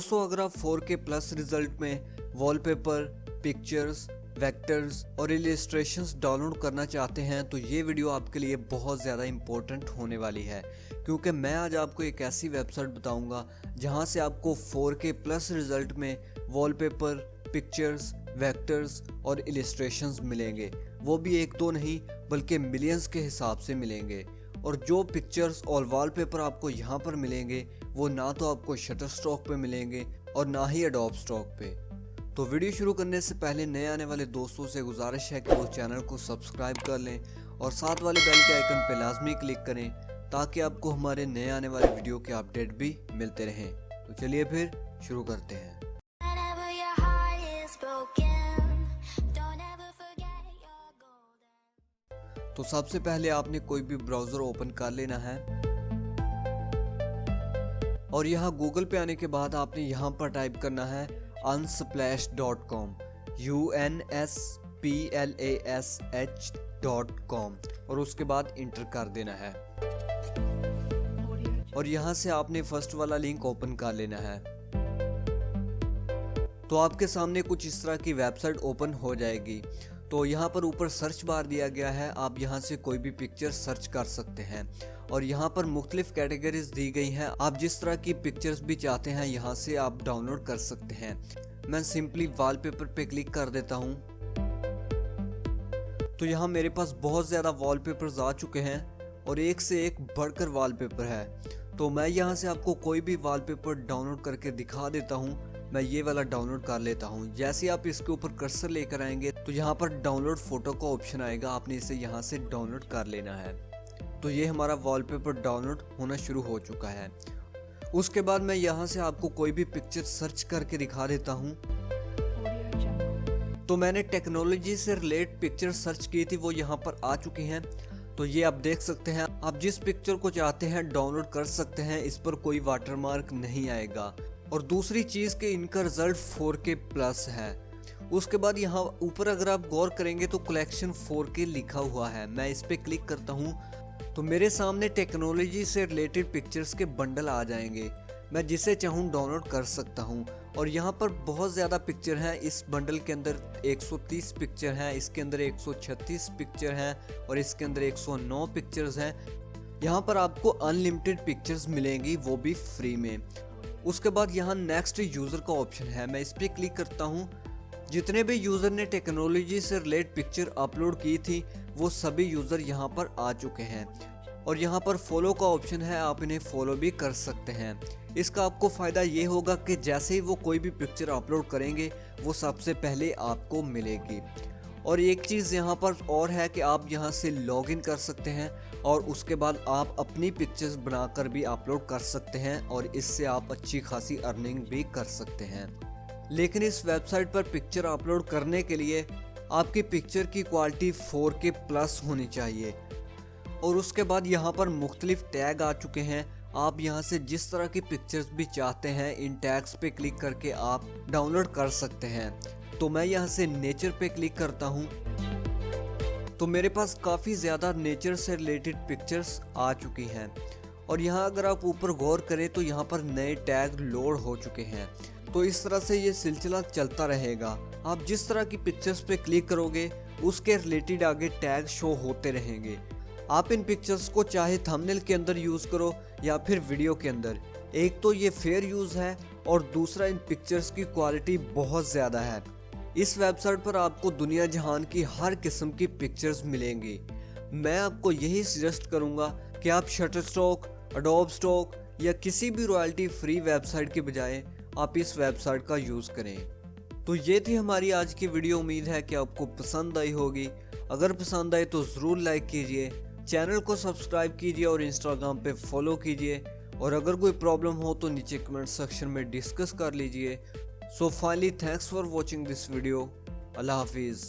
दोस्तों अगर आप 4K प्लस रिजल्ट में वॉलपेपर, पिक्चर्स, वेक्टर्स और इलस्ट्रेशंस डाउनलोड करना चाहते हैं तो ये वीडियो आपके लिए बहुत ज़्यादा इम्पोर्टेंट होने वाली है, क्योंकि मैं आज आपको एक ऐसी वेबसाइट बताऊंगा जहां से आपको 4K प्लस रिजल्ट में वॉलपेपर, पिक्चर्स, वेक्टर्स और इलस्ट्रेशंस मिलेंगे। वो भी एक दो नहीं बल्कि मिलियंस के हिसाब से मिलेंगे। और जो पिक्चर्स और वॉलपेपर आपको यहाँ पर मिलेंगे वो ना तो आपको शटरस्टॉक पे मिलेंगे और ना ही एडोब स्टॉक पे। तो वीडियो शुरू करने से पहले नए आने वाले दोस्तों से गुजारिश है कि वो चैनल को सब्सक्राइब कर लें और साथ वाले बेल के आइकन पे लाजमी क्लिक करें ताकि आपको हमारे नए आने वाले वीडियो के अपडेट भी मिलते रहें। तो चलिए फिर शुरू करते हैं। तो सबसे पहले आपने कोई भी ब्राउज़र ओपन कर लेना है और यहाँ गूगल पे आने के बाद आपने यहाँ पर टाइप करना है unsplash.com unsplash.com और उसके बाद इंटर कर देना है और यहाँ से आपने फर्स्ट वाला लिंक ओपन कर लेना है। तो आपके सामने कुछ इस तरह की वेबसाइट ओपन हो जाएगी। तो यहाँ पर ऊपर सर्च बार दिया गया है, आप यहाँ से कोई भी पिक्चर सर्च कर सकते हैं और यहाँ पर मुख्तलिफ कैटेगरीज दी गई हैं। आप जिस तरह की पिक्चर्स भी चाहते हैं यहाँ से आप डाउनलोड कर सकते हैं। मैं सिंपली वॉलपेपर पे क्लिक कर देता हूँ। तो यहाँ मेरे पास बहुत ज़्यादा वॉलपेपर्स आ चुके हैं और एक से एक बढ़कर वॉलपेपर है। तो मैं यहाँ से आपको कोई भी वॉलपेपर डाउनलोड करके दिखा देता हूँ। मैं ये वाला डाउनलोड कर लेता हूँ। जैसे आप इसके ऊपर कर्सर लेकर आएंगे तो यहाँ पर डाउनलोड फोटो का ऑप्शन आएगा, आपने इसे यहाँ से डाउनलोड कर लेना है। तो ये हमारा वॉलपेपर डाउनलोड होना शुरू हो चुका है। उसके बाद मैं यहाँ से आपको कोई भी पिक्चर सर्च करके दिखा देता हूँ। तो मैंने टेक्नोलॉजी से रिलेटेड पिक्चर सर्च की थी, वो यहाँ पर आ चुकी हैं। तो ये आप देख सकते हैं, आप जिस पिक्चर को चाहते हैं डाउनलोड कर सकते हैं, इस पर कोई वाटरमार्क नहीं आएगा। और दूसरी चीज़ कि इनका रिजल्ट 4K प्लस है। उसके बाद यहाँ ऊपर अगर आप गौर करेंगे तो कलेक्शन 4K लिखा हुआ है। मैं इस पर क्लिक करता हूँ तो मेरे सामने टेक्नोलॉजी से रिलेटेड पिक्चर्स के बंडल आ जाएंगे। मैं जिसे चाहूँ डाउनलोड कर सकता हूँ और यहाँ पर बहुत ज़्यादा पिक्चर हैं। इस बंडल के अंदर 130 पिक्चर हैं, इसके अंदर 136 पिक्चर हैं और इसके अंदर 109 पिक्चर्स हैं। यहाँ पर आपको अनलिमिटेड पिक्चर्स मिलेंगी, वो भी फ्री में। उसके बाद यहाँ नेक्स्ट यूज़र का ऑप्शन है, मैं इस पर क्लिक करता हूँ। जितने भी यूज़र ने टेक्नोलॉजी से रिलेटेड पिक्चर अपलोड की थी वो सभी यूज़र यहाँ पर आ चुके हैं और यहाँ पर फॉलो का ऑप्शन है, आप इन्हें फॉलो भी कर सकते हैं। इसका आपको फ़ायदा ये होगा कि जैसे ही वो कोई भी पिक्चर अपलोड करेंगे वो सबसे पहले आपको मिलेगी। और एक चीज़ यहाँ पर और है कि आप यहाँ से लॉगिन कर सकते हैं और उसके बाद आप अपनी पिक्चर्स बनाकर भी अपलोड कर सकते हैं और इससे आप अच्छी खासी अर्निंग भी कर सकते हैं। लेकिन इस वेबसाइट पर पिक्चर अपलोड करने के लिए आपकी पिक्चर की क्वालिटी 4K प्लस होनी चाहिए। और उसके बाद यहाँ पर मुख्तलिफ टैग आ चुके हैं। आप यहाँ से जिस तरह की पिक्चर्स भी चाहते हैं इन टैग्स पे क्लिक करके आप डाउनलोड कर सकते हैं। तो मैं यहाँ से नेचर पे क्लिक करता हूँ तो मेरे पास काफ़ी ज़्यादा नेचर से रिलेटेड पिक्चर्स आ चुकी हैं और यहाँ अगर आप ऊपर गौर करें तो यहाँ पर नए टैग लोड हो चुके हैं। तो इस तरह से ये सिलसिला चलता रहेगा। आप जिस तरह की पिक्चर्स पे क्लिक करोगे उसके रिलेटेड आगे टैग शो होते रहेंगे। आप इन पिक्चर्स को चाहे थंबनेल के अंदर यूज़ करो या फिर वीडियो के अंदर। एक तो ये फेयर यूज़ है और दूसरा इन पिक्चर्स की क्वालिटी बहुत ज़्यादा है। इस वेबसाइट पर आपको दुनिया जहान की हर किस्म की पिक्चर्स मिलेंगी। मैं आपको यही सजेस्ट करूंगा कि आप शटरस्टॉक, एडोब स्टॉक या किसी भी रॉयल्टी फ्री वेबसाइट के बजाय आप इस वेबसाइट का यूज़ करें। तो ये थी हमारी आज की वीडियो। उम्मीद है कि आपको पसंद आई होगी। अगर पसंद आए तो ज़रूर लाइक कीजिए, चैनल को सब्सक्राइब कीजिए और इंस्टाग्राम पे फॉलो कीजिए। और अगर कोई प्रॉब्लम हो तो नीचे कमेंट सेक्शन में डिस्कस कर लीजिए। So finally, thanks for watching this video. Allah Hafiz.